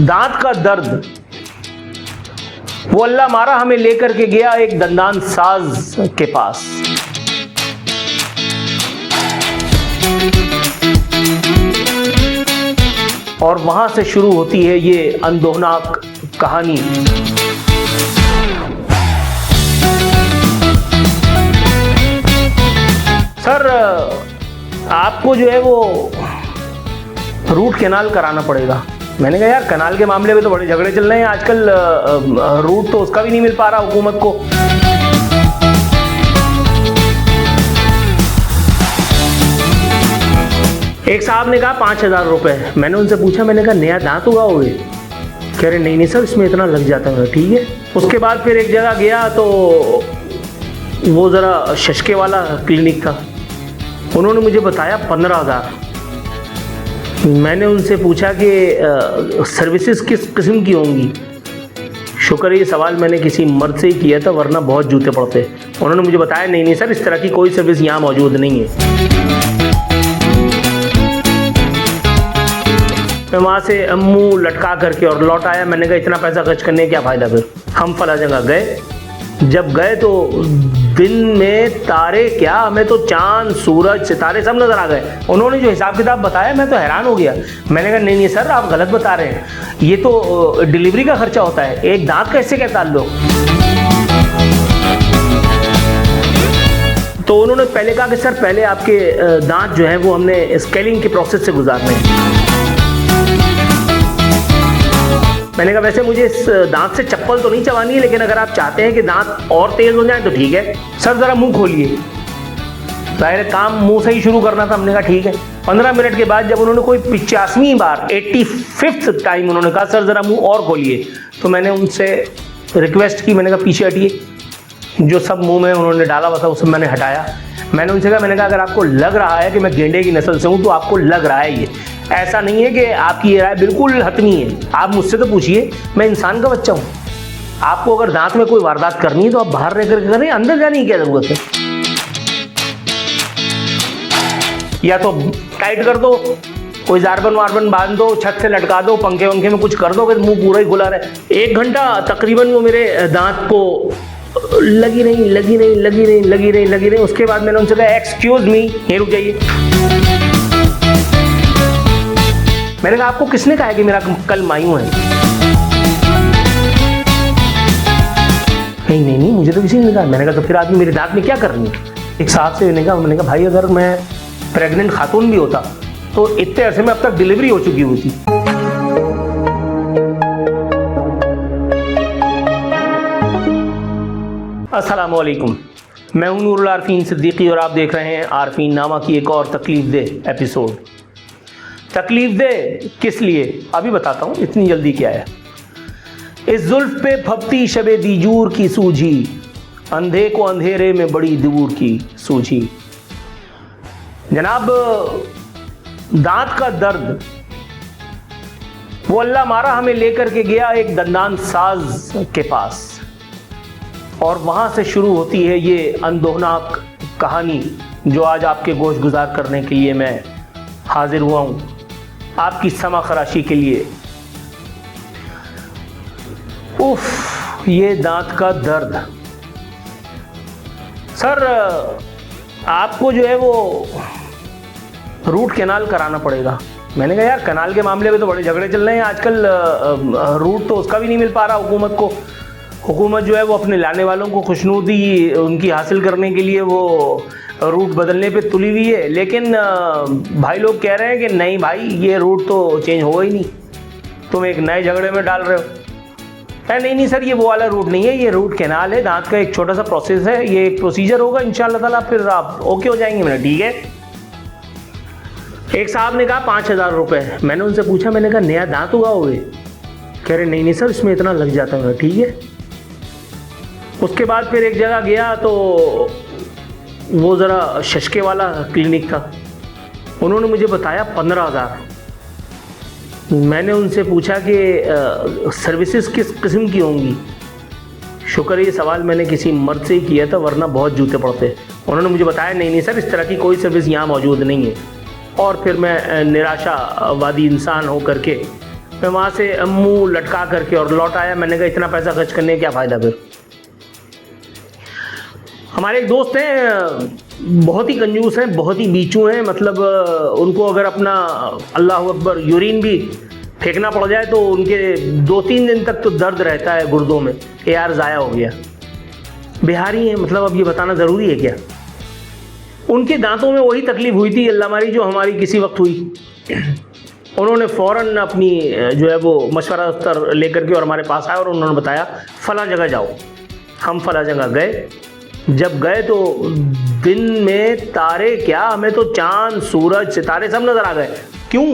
दांत का दर्द वो अल्लाह मारा हमें लेकर के गया एक दंदान साज के पास। और वहां से शुरू होती है ये अंदोहनाक कहानी। सर आपको जो है वो रूट कैनाल कराना पड़ेगा। मैंने कहा यार कनाल के मामले में तो बड़े झगड़े चल रहे हैं आजकल, रूट तो उसका भी नहीं मिल पा रहा हुकूमत को। एक साहब ने कहा 5,000 रुपए। मैंने उनसे पूछा, मैंने कहा नया दांत उगाओगे? कह रहे नहीं सर इसमें इतना लग जाता है। ठीक है। उसके बाद फिर एक जगह गया तो वो ज़रा शशके वाला क्लिनिक था, उन्होंने मुझे बताया 15,000। मैंने उनसे पूछा कि सर्विसेज किस किस्म की होंगी? शुक्र है ये सवाल मैंने किसी मर्द से ही किया था, वरना बहुत जूते पड़ते। उन्होंने मुझे बताया नहीं सर इस तरह की कोई सर्विस यहाँ मौजूद नहीं है। मैं वहाँ से मुँह लटका करके और लौट आया। मैंने कहा इतना पैसा खर्च करने का क्या फ़ायदा। फिर हम फला जगह गए। जब गए तो दिन में तारे क्या, हमें तो चांद सूरज सितारे सब नजर आ गए। उन्होंने जो हिसाब किताब बताया मैं तो हैरान हो गया। मैंने कहा नहीं सर आप गलत बता रहे हैं, ये तो डिलीवरी का खर्चा होता है, एक दांत का इससे क्या ताल्लुक। तो उन्होंने पहले कहा कि सर पहले आपके दांत जो है वो हमने स्केलिंग के प्रोसेस से गुजारने हैं। मैंने कहा वैसे मुझे इस दांत से चप्पल तो नहीं चबानी है, लेकिन अगर आप चाहते हैं कि दांत और तेज हो जाए तो ठीक है। सर जरा मुंह खोलिए। पहले काम मुंह से ही शुरू करना था। हमने कहा ठीक है। 15 मिनट के बाद जब उन्होंने कोई 85वीं बार 85th टाइम उन्होंने कहा सर जरा मुंह और खोलिए, तो मैंने उनसे रिक्वेस्ट की। मैंने कहा पीछे हटिए। जो सब मुंह में उन्होंने डाला हुआ था वो सब मैंने हटाया। मैंने उनसे कहा, मैंने कहा अगर आपको लग रहा है कि मैं गेंडे की नस्ल से हूँ तो आपको लग रहा है, ये ऐसा नहीं है कि आपकी ये राय बिल्कुल हतमी है। आप मुझसे तो पूछिए, मैं इंसान का बच्चा हूँ। आपको अगर दांत में कोई वारदात करनी है तो आप बाहर रह करके करें, अंदर जाने की क्या जरूरत है। या तो टाइट कर दो, कोई जारबन वारबन बांध दो, छत से लटका दो, पंखे वंखे में कुछ कर दो कि मुंह पूरा ही खुला रहे। 1 घंटा तकरीबन वो मेरे दांत को लगी नहीं। उसके बाद मैंने उनसे कहा एक्सक्यूज मी, यहीं रुक जाइए। मैंने कहा आपको किसने कहा है कि मेरा कल मायूं है? नहीं मुझे तो किसी ने कहा। मैंने कहा तो फिर आदमी मेरे दांत में क्या करनी है? एक साहब से मैंने कहा भाई अगर मैं प्रेग्नेंट खातून भी होता तो इतने अरसे में अब तक डिलीवरी हो चुकी होती। अस्सलाम वालेकुम, मैं हूं नूरुल आरफीन सिद्दीकी और आप देख रहे हैं आरफीन नामा की एक और तकलीफदेह एपिसोड। तकलीफदेह किस लिए अभी बताता हूं, इतनी जल्दी क्या है। इस जुल्फ पे फबती शबे दीजूर की सूझी, अंधे को अंधेरे में बड़ी दूर की सूझी। जनाब दांत का दर्द वो अल्लाह मारा हमें लेकर के गया एक दंदान साज के पास। और वहां से शुरू होती है ये अंदोहनाक कहानी जो आज आपके गोश गुजार करने के लिए मैं हाजिर हुआ हूं, आपकी समा खराशी के लिए। उफ, ये दांत का दर्द। सर आपको जो है वो रूट कैनाल कराना पड़ेगा। मैंने कहा यार कनाल के मामले में तो बड़े झगड़े चल रहे हैं आजकल, रूट तो उसका भी नहीं मिल पा रहा हुकूमत को। हुकूमत जो है वो अपने लाने वालों को खुशनुदी उनकी हासिल करने के लिए वो रूट बदलने पे तुली हुई है। लेकिन भाई लोग कह रहे हैं कि नहीं भाई ये रूट तो चेंज होगा ही नहीं, तुम एक नए झगड़े में डाल रहे हो। नहीं सर ये वो वाला रूट नहीं है, ये रूट कैनाल है, दांत का एक छोटा सा प्रोसेस है, ये एक प्रोसीजर होगा इंशाअल्लाह ताला, फिर आप ओके हो जाएंगे। मैंने ठीक है। एक साहब ने कहा 5,000 रुपए। मैंने उनसे पूछा, मैंने कहा नया दांत उगाओगे? कह रहे नहीं सर इसमें इतना लग जाता है। ठीक है। उसके बाद फिर एक जगह गया तो वो ज़रा शशके वाला क्लिनिक था, उन्होंने मुझे बताया 15,000। मैंने उनसे पूछा कि सर्विसेज किस किस्म की होंगी? शुक्र है ये सवाल मैंने किसी मर्द से ही किया था, वरना बहुत जूते पड़ते। उन्होंने मुझे बताया नहीं सर इस तरह की कोई सर्विस यहाँ मौजूद नहीं है। और फिर मैं निराशावादी इंसान हो करके मैं वहाँ से मुंह लटका करके और लौट आया। मैंने कहा इतना पैसा खर्च करने का क्या फ़ायदा फिर। हमारे एक दोस्त हैं, बहुत ही कंजूस हैं, बहुत ही बीचू हैं, मतलब उनको अगर अपना अल्लाह अकबर यूरिन भी फेंकना पड़ जाए तो उनके 2-3 दिन तक तो दर्द रहता है गुर्दों में कि यार ज़ाया हो गया। बिहारी हैं, मतलब अब ये बताना ज़रूरी है क्या। उनके दांतों में वही तकलीफ़ हुई थी अल्लाह मारी जो हमारी किसी वक्त हुई। उन्होंने फ़ौरन अपनी जो है वो मशवरा दफ्तर लेकर के और हमारे पास आया और उन्होंने बताया फला जगह जाओ। हम फला जगह गए। जब गए तो दिन में तारे क्या, हमें तो चांद सूरज सितारे सब नज़र आ गए। क्यों?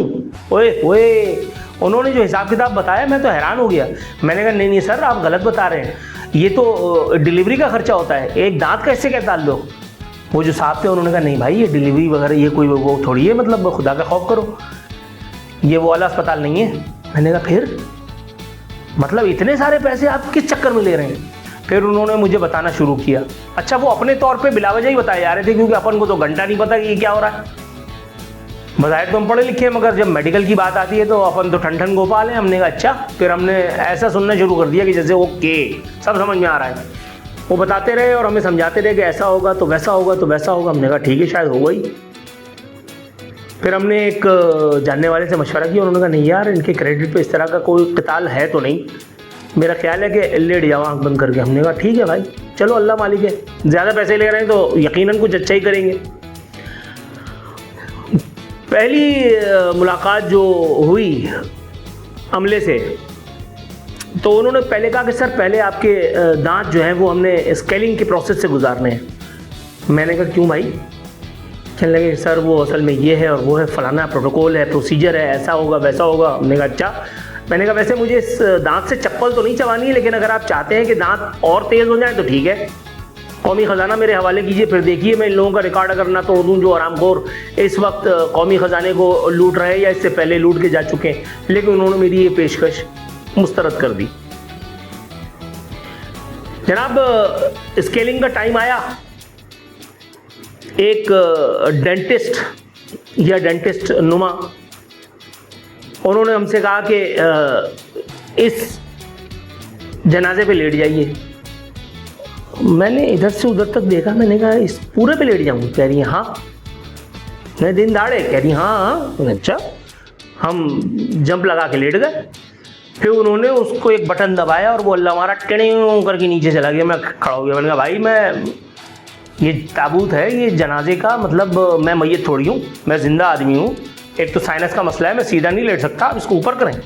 ओए ओए, उन्होंने जो हिसाब किताब बताया मैं तो हैरान हो गया। मैंने कहा नहीं सर आप गलत बता रहे हैं, ये तो डिलीवरी का खर्चा होता है, एक दांत कैसे क्या डाल दो। वो जो साहब थे उन्होंने कहा नहीं भाई ये डिलीवरी वगैरह ये कोई वो थोड़ी है, मतलब खुदा का खौफ करो, ये वो वाला अस्पताल नहीं है। मैंने कहा फिर मतलब इतने सारे पैसे आप किस चक्कर में ले रहे हैं। फिर उन्होंने मुझे बताना शुरू किया। अच्छा वो अपने तौर पे बिलावजह ही बताए जा रहे थे क्योंकि अपन को तो घंटा नहीं पता कि ये क्या हो रहा है। बजाय तो हम पढ़े लिखे हैं मगर जब मेडिकल की बात आती है तो अपन तो ठन ठन गोपाल हैं। हमने कहा अच्छा। फिर हमने ऐसा सुनना शुरू कर दिया कि जैसे ओके सब समझ में आ रहा है। वो बताते रहे और हमें समझाते रहे कि ऐसा होगा तो वैसा होगा तो वैसा होगा। हमने कहा ठीक है शायद होगा ही। फिर हमने एक जानने वाले से मशवरा किया, उन्होंने कहा नहीं यार इनके क्रेडिट पे इस तरह का कोई किताल है तो नहीं, मेरा ख्याल है कि लेट जाओ आँख बंद करके। हमने कहा ठीक है भाई चलो अल्लाह मालिक है, ज़्यादा पैसे ले रहे हैं तो यकीनन कुछ अच्छा ही करेंगे। पहली मुलाकात जो हुई अमले से तो उन्होंने पहले कहा कि सर पहले आपके दांत जो हैं वो हमने स्केलिंग के प्रोसेस से गुजारने हैं। मैंने कहा क्यों भाई। कहने लगे सर वो असल में ये है और वो है, फलाना प्रोटोकॉल है, प्रोसीजर है, ऐसा होगा वैसा होगा। हमने कहा अच्छा। मैंने कहा वैसे मुझे इस दांत से चप्पल तो नहीं चबानी है, लेकिन अगर आप चाहते हैं कि दांत और तेज़ हो जाए तो ठीक है, कौमी ख़जाना मेरे हवाले कीजिए, फिर देखिए मैं इन लोगों का रिकॉर्ड अगर ना तोड़ दूँ जो आरामखोर इस वक्त कौमी ख़जाने को लूट रहे हैं या इससे पहले लूट के जा चुके हैं। लेकिन उन्होंने मेरी ये पेशकश मुस्तरद कर दी। जनाब स्केलिंग का टाइम आया। एक डेंटिस्ट या डेंटिस्ट नुमा उन्होंने हमसे कहा कि इस जनाजे पे लेट जाइए। मैंने इधर से उधर तक देखा, मैंने कहा इस पूरे पे लेट जाऊँ। कह रही है हाँ। मैं दिन दाड़े कह रही हाँ। अच्छा। हम जंप लगा के लेट गए। फिर उन्होंने उसको एक बटन दबाया और वो अल्लाह हमारा टेढ़ करके नीचे चला गया। मैं खड़ा हो गया। मैंने कहा भाई मैं ये ताबूत है, ये जनाजे का मतलब मैं मैयत थोड़ी हूँ, मैं ज़िंदा आदमी हूँ। एक तो साइनस का मसला है, मैं सीधा नहीं लेट सकता, आप इसको ऊपर करें।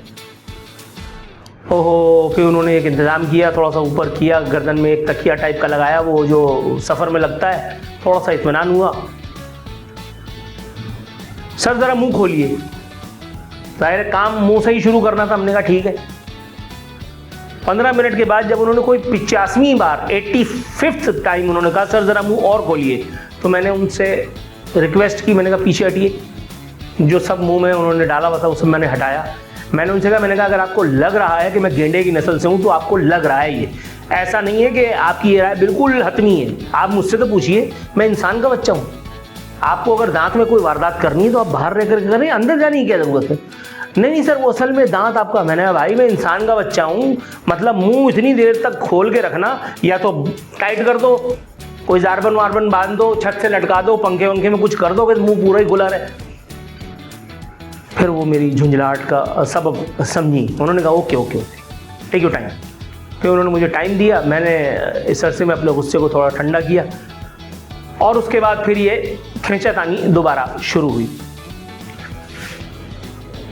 ओहो। फिर उन्होंने एक इंतज़ाम किया, थोड़ा सा ऊपर किया, गर्दन में एक तकिया टाइप का लगाया, वो जो सफ़र में लगता है, थोड़ा सा इत्मीनान हुआ। सर ज़रा मुंह खोलिए। ज़ाहिर काम मुंह से ही शुरू करना था। हमने कहा ठीक है। 15 मिनट के बाद जब उन्होंने कोई 85वीं बार 85th टाइम उन्होंने कहा सर ज़रा मुंह और खोलिए, तो मैंने उनसे रिक्वेस्ट की। मैंने कहा पीछे हटिए। जो सब मुंह में उन्होंने डाला हुआ था उसे मैंने हटाया। मैंने उनसे कहा, मैंने कहा अगर आपको लग रहा है कि मैं गेंडे की नस्ल से हूँ तो आपको लग रहा है, ये ऐसा नहीं है कि आपकी ये राय बिल्कुल हतमी है। आप मुझसे तो पूछिए, मैं इंसान का बच्चा हूँ। आपको अगर दांत में कोई वारदात करनी है तो आप बाहर रह कर करें, अंदर जाने की क्या ज़रूरत है। नहीं सर वो असल में दांत आपका। मैंने कहा भाई मैं इंसान का बच्चा हूँ, मतलब मुंह इतनी देर तक खोल के रखना, या तो टाइट कर दो, कोई जारबन वारबन बांध दो, छत से लटका दो, पंखे वंखे में कुछ कर दो कि मुंह पूरा ही खुला रहे। फिर वो मेरी झुंझलाहट का सबब समझी। उन्होंने कहा okay okay okay take your time. फिर उन्होंने मुझे टाइम दिया। मैंने इस अरसे में अपने गुस्से को थोड़ा ठंडा किया और उसके बाद फिर ये खींचातानी दोबारा शुरू हुई।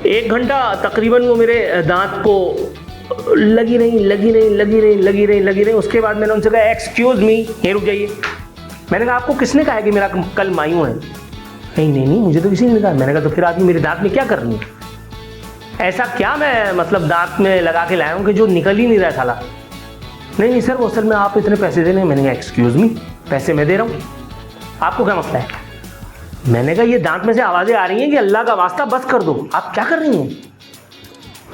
1 घंटा तकरीबन वो मेरे दांत को लगी नहीं। उसके बाद मैंने उनसे कहा एक्सक्यूज़ मी, यहीं रुक जाइए। मैंने कहा आपको किसने कहा है कि मेरा कल मायूं है। नहीं मुझे तो किसी ने कहा। मैंने कहा तो फिर आदमी मेरे दांत में क्या करनी है, ऐसा क्या मैं मतलब दांत में लगा के लाया हूँ कि जो निकल ही नहीं रहा साला। नहीं सर वो असल में आप इतने पैसे दे रहे हैं। मैंने कहा एक्सक्यूज़ मी, पैसे मैं दे रहा हूँ, आपको क्या मसला है। मैंने कहा ये दांत में से आवाज़ें आ रही हैं कि अल्लाह का वास्ता बस कर दो, आप क्या कर रही हैं।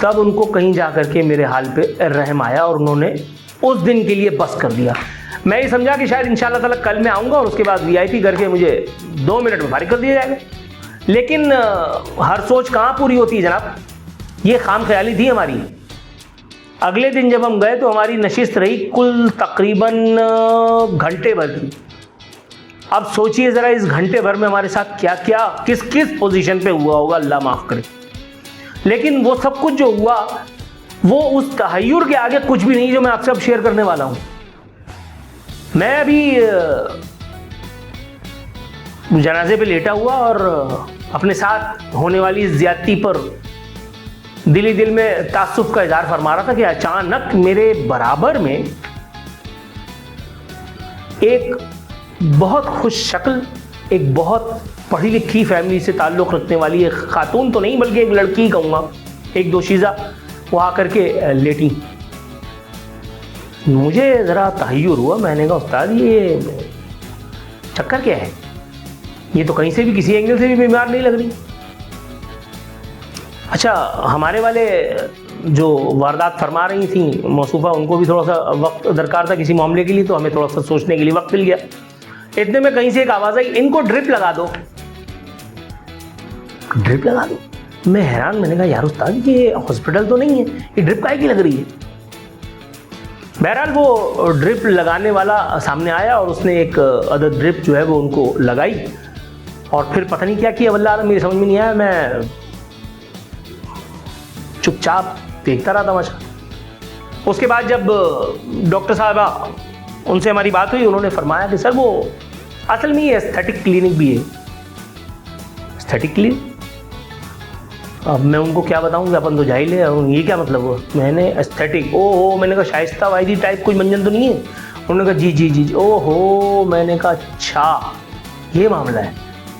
तब उनको कहीं जा कर के मेरे हाल पे रहम आया और उन्होंने उस दिन के लिए बस कर दिया। मैं ये समझा कि शायद इंशाअल्लाह ताला कल मैं आऊँगा और उसके बाद VIP करके मुझे 2 मिनट में फारिग कर दिया जाएगा। लेकिन हर सोच कहाँ पूरी होती है जनाब। ये खाम ख्याली थी हमारी। अगले दिन जब हम गए तो हमारी नशिस्त रही कुल तकरीबन घंटे भर की। अब सोचिए ज़रा इस घंटे भर में हमारे साथ क्या क्या किस किस पोजीशन पे हुआ होगा, अल्लाह माफ़ करे। लेकिन वो सब कुछ जो हुआ वो उस तहय्युर के आगे कुछ भी नहीं जो मैं आपसे अब शेयर करने वाला हूँ। मैं अभी जनाजे पे लेटा हुआ और अपने साथ होने वाली ज़्यादती पर दिल में तासुफ का इज़हार फरमा रहा था कि अचानक मेरे बराबर में एक बहुत खुश शक्ल, एक बहुत पढ़ी लिखी फैमिली से ताल्लुक़ रखने वाली एक खातून तो नहीं बल्कि एक लड़की कहूँगा, एक दोशीज़ा, वो आकर के लेटी। मुझे ज़रा तहय्युर हुआ। मैंने कहा उस्ताद ये चक्कर क्या है, ये तो कहीं से भी किसी एंगल से भी बीमार नहीं लग रही। अच्छा, हमारे वाले जो वारदात फरमा रही थी मौसूफ़ा, उनको भी थोड़ा सा वक्त दरकार था किसी मामले के लिए, तो हमें थोड़ा सा सोचने के लिए वक्त मिल गया। इतने में कहीं से एक आवाज़ आई, इनको ड्रिप लगा दो। ड्रिप लगा दो? मैं हैरान। मैंने कहा यार उस्ताद ये हॉस्पिटल तो नहीं है, ये ड्रिप काहे की लग रही है। बहरहाल वो ड्रिप लगाने वाला सामने आया और उसने एक अदद ड्रिप जो है वो उनको लगाई और फिर पता नहीं क्या किया, वल्लाह मेरी समझ में नहीं आया। मैं चुपचाप देखता रहा तमाशा। उसके बाद जब डॉक्टर साहबा उनसे हमारी बात हुई, उन्होंने फरमाया कि सर वो असल में ये एस्थेटिक क्लिनिक भी है। Aesthetic clinic? अब मैं उनको क्या बताऊं कि अपन तो जाहिल है, ये क्या मतलब हुआ। मैंने एस्थेटिक, ओहो, मैंने कहा शाइस्ता वायदी टाइप कोई मंजन तो नहीं है। उन्होंने कहा जी जी जी, ओहो। मैंने कहा अच्छा ये मामला है,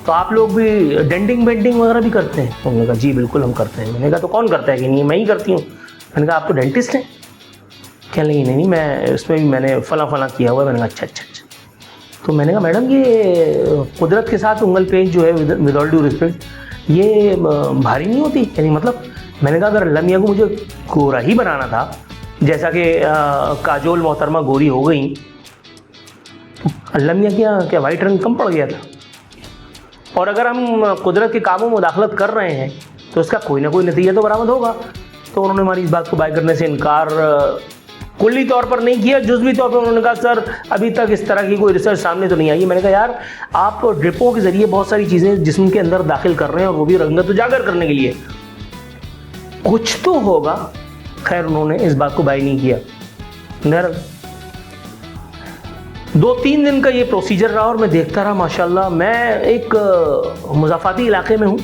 तो आप लोग भी डेंटिंग पेंटिंग वगैरह भी करते हैं? उन्होंने कहा जी बिल्कुल हम करते हैं। मैंने कहा तो कौन करता है कि नहीं, मैं ही करती हूँ। मैंने कहा आप तो डेंटिस्ट हैं? क्या नहीं, मैं इसमें भी मैंने फला किया हुआ है। मैंने कहा अच्छा। तो मैंने कहा मैडम ये कुदरत के साथ उंगल पेंच जो है विद ऑल ड्यू रिस्पेक्ट ये भारी नहीं होती? यानी मतलब मैंने कहा अगर अल्लाह मियाँ को मुझे गोरा ही बनाना था, जैसा कि काजोल मोहतरमा गोरी हो गई, तो अल्लाह मियाँ क्या वाइट रंग कम पड़ गया था? और अगर हम कुदरत के कामों में मुदाखलत कर रहे हैं तो इसका कोई ना कोई नतीजा तो बरामद होगा। तो उन्होंने हमारी इस बात को बाय करने से इनकार कुल्ली तौर पर नहीं किया, जुज़वी तौर पर उन्होंने कहा सर अभी तक इस तरह की कोई रिसर्च सामने तो नहीं आई है। मैंने कहा यार आप ड्रिपों के ज़रिए बहुत सारी चीज़ें जिस्म के अंदर दाखिल कर रहे हैं और वो भी रंगत उजागर करने के लिए, कुछ तो होगा। खैर उन्होंने इस बात को बाय नहीं किया। 2-3 दिन का ये प्रोसीजर रहा और मैं देखता रहा। माशाल्लाह, मैं एक मुज़ाफ़ाती इलाके में हूँ।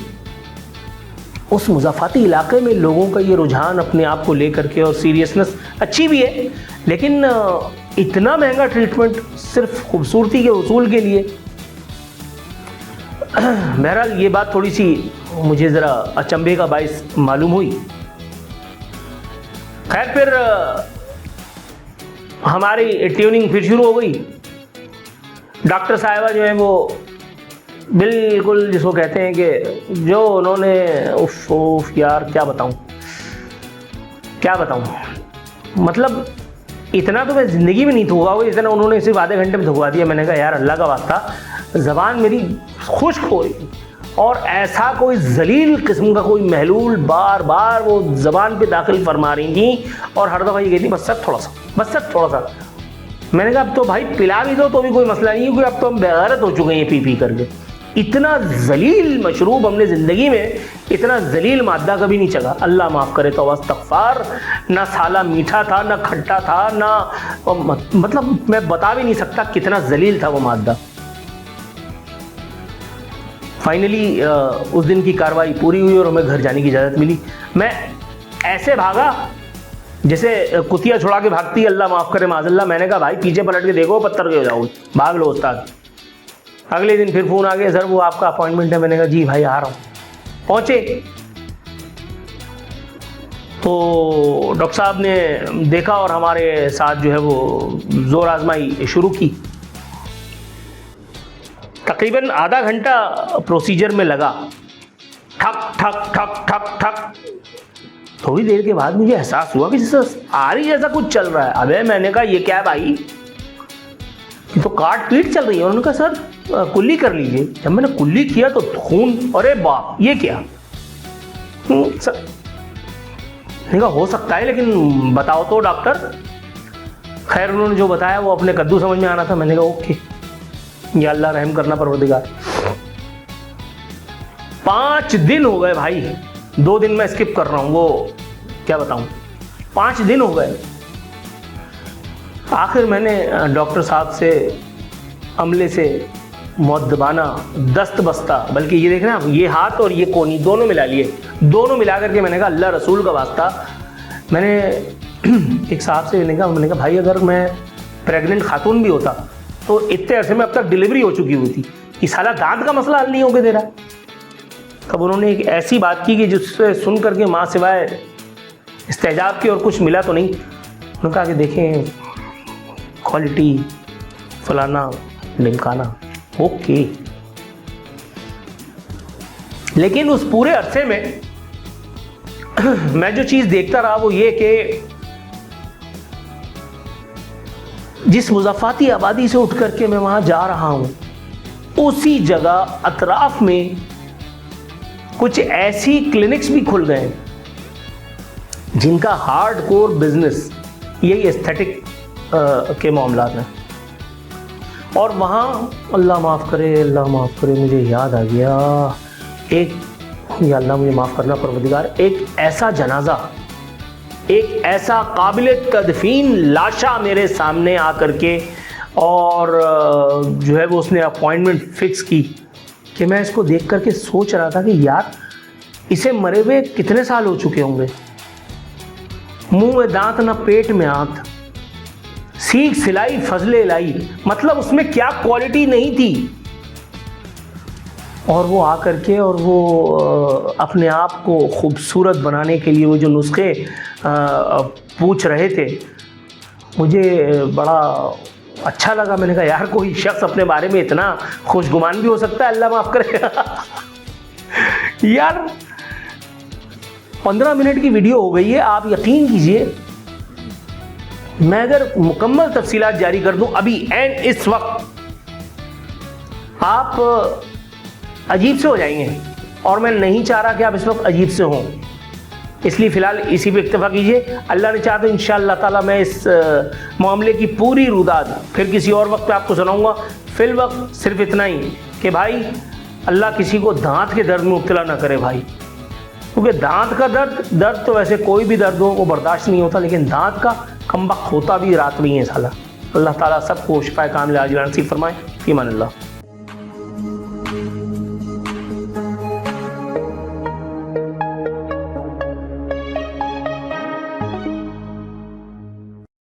उस मुज़ाफ़ाती इलाके में लोगों का ये रुझान अपने आप को लेकर के और सीरियसनेस अच्छी भी है, लेकिन इतना महंगा ट्रीटमेंट सिर्फ खूबसूरती के उसूल के लिए। बहरहाल ये बात थोड़ी सी मुझे ज़रा अचंभे का बाइस मालूम हुई। खैर फिर हमारी ट्यूनिंग फिर शुरू हो गई। डॉक्टर साहिबा जो है वो बिल्कुल जिसको कहते हैं कि जो उन्होंने उफ यार क्या बताऊं, मतलब इतना तो मैं ज़िंदगी में नहीं थूका हुआ जितना उन्होंने सिर्फ आधे घंटे में थुकवा दिया। मैंने कहा यार अल्लाह का वास्ता, ज़बान मेरी खुश्क हो रही और ऐसा कोई जलील किस्म का कोई महलूल बार बार वो ज़बान पे दाखिल फरमा रही थी और हर दफ़ा ये कहती बस सर थोड़ा सा। मैंने कहा अब तो भाई पिला भी दो तो भी कोई मसला नहीं है, क्योंकि अब तो हम बेगैरत हो चुके हैं पी करके। इतना जलील मशरूब हमने ज़िंदगी में, इतना जलील मादा कभी नहीं चखा। अल्लाह माफ़ करे तो इस्तग़फ़ार। ना साला मीठा था, ना खट्टा था, ना मतलब मैं बता भी नहीं सकता कितना जलील था वो मादा। फाइनली उस दिन की कार्रवाई पूरी हुई और हमें घर जाने की इजाज़त मिली। मैं ऐसे भागा जैसे कुतिया छुड़ा के भागती, अल्लाह माफ़ करे माज़अल्लाह। मैंने कहा भाई पीछे पलट के देखो पत्थर के हो जाओगे, भाग लो उस्ताद। अगले दिन फिर फ़ोन आ गया, सर वो आपका अपॉइंटमेंट है। मैंने कहा जी भाई आ रहा हूँ। पहुँचे तो डॉक्टर साहब ने देखा और हमारे साथ जो है वो ज़ोर आजमाई शुरू की। तकरीबन आधा घंटा प्रोसीजर में लगा। ठक ठक ठक ठक ठक। थोड़ी देर के बाद मुझे एहसास हुआ कि जैसे आरी जैसा कुछ चल रहा है। अबे मैंने कहा ये क्या है भाई, तो काट पीट चल रही है। उन्होंने कहा सर कुल्ली कर लीजिए। जब मैंने कुल्ली किया तो खून, अरे बाप ये क्या। सर मैंने कहा हो सकता है, लेकिन बताओ तो डॉक्टर। खैर उन्होंने जो बताया वो अपने कद्दू समझ में आना था। मैंने कहा ओके, या अल्लाह रहम करना परवरदिगार। 5 दिन हो गए भाई, 2 दिन मैं स्किप कर रहा हूँ, वो क्या बताऊँ, 5 दिन हो गए। आखिर मैंने डॉक्टर साहब से अमले से मुअद्दबाना दस्त बस्ता, बल्कि ये देखना ये हाथ और ये कोनी दोनों मिला लिए, दोनों मिला करके मैंने कहा अल्लाह रसूल का वास्ता। मैंने एक साहब से मैंने कहा भाई अगर मैं प्रेग्नेंट खातून भी होता तो इतने अरसे में अब तक डिलीवरी हो चुकी हुई थी, कि साला दांत का मसला हल नहीं होके दे रहा। तब उन्होंने एक ऐसी बात की कि जिससे सुन करके माँ सिवाय इस्तेजाब की और कुछ मिला तो नहीं। उन्होंने कहा कि देखें क्वालिटी फलाना ढिमकाना, ओके। लेकिन उस पूरे अरसे में मैं जो चीज़ देखता रहा वो ये कि जिस मुज़फ़्फ़ाती आबादी से उठ करके मैं वहाँ जा रहा हूँ, उसी जगह अतराफ में कुछ ऐसी क्लिनिक्स भी खुल गए जिनका हार्डकोर बिजनेस यही एस्थेटिक के मामला में। और वहाँ अल्लाह माफ़ करे मुझे याद आ गया एक, या अल्लाह मुझे माफ़ करना परवरदिगार, एक ऐसा जनाजा, एक ऐसा काबिल तदफीन लाशा मेरे सामने आकर के और जो है वो उसने अपॉइंटमेंट फिक्स की कि मैं इसको देख करके सोच रहा था कि यार इसे मरे हुए कितने साल हो चुके होंगे, मुंह में दांत ना पेट में आंत, सीख सिलाई फजले लाई, मतलब उसमें क्या क्वालिटी नहीं थी। और वो आकर के और वो अपने आप को खूबसूरत बनाने के लिए वो जो नुस्खे पूछ रहे थे, मुझे बड़ा अच्छा लगा। मैंने कहा यार कोई शख्स अपने बारे में इतना खुशगुमान भी हो सकता है, अल्लाह माफ़ करेगा। यार 15 मिनट की वीडियो हो गई है, आप यकीन कीजिए मैं अगर मुकम्मल तफसीलात जारी कर दूं अभी एंड इस वक्त, आप अजीब से हो जाएंगे, और मैं नहीं चाह रहा कि आप इस वक्त अजीब से हों, इसलिए फ़िलहाल इसी पे इक्तफा कीजिए। अल्लाह ने चाहा तो इंशाअल्लाह ताला मैं इस मामले की पूरी रुदाद फिर किसी और वक्त पे आपको सुनाऊंगा। फिल वक्त सिर्फ इतना ही कि भाई अल्लाह किसी को दांत के दर्द में मुब्तला ना करे भाई, क्योंकि दांत का दर्द तो वैसे कोई भी दर्द हो वो बर्दाश्त नहीं होता, लेकिन दांत का कमबख्त होता भी रात में ही है साला। अल्लाह ताला सबको शिफाए कामिल आजिला नसीब फरमाए। फ़ी अमान अल्लाह।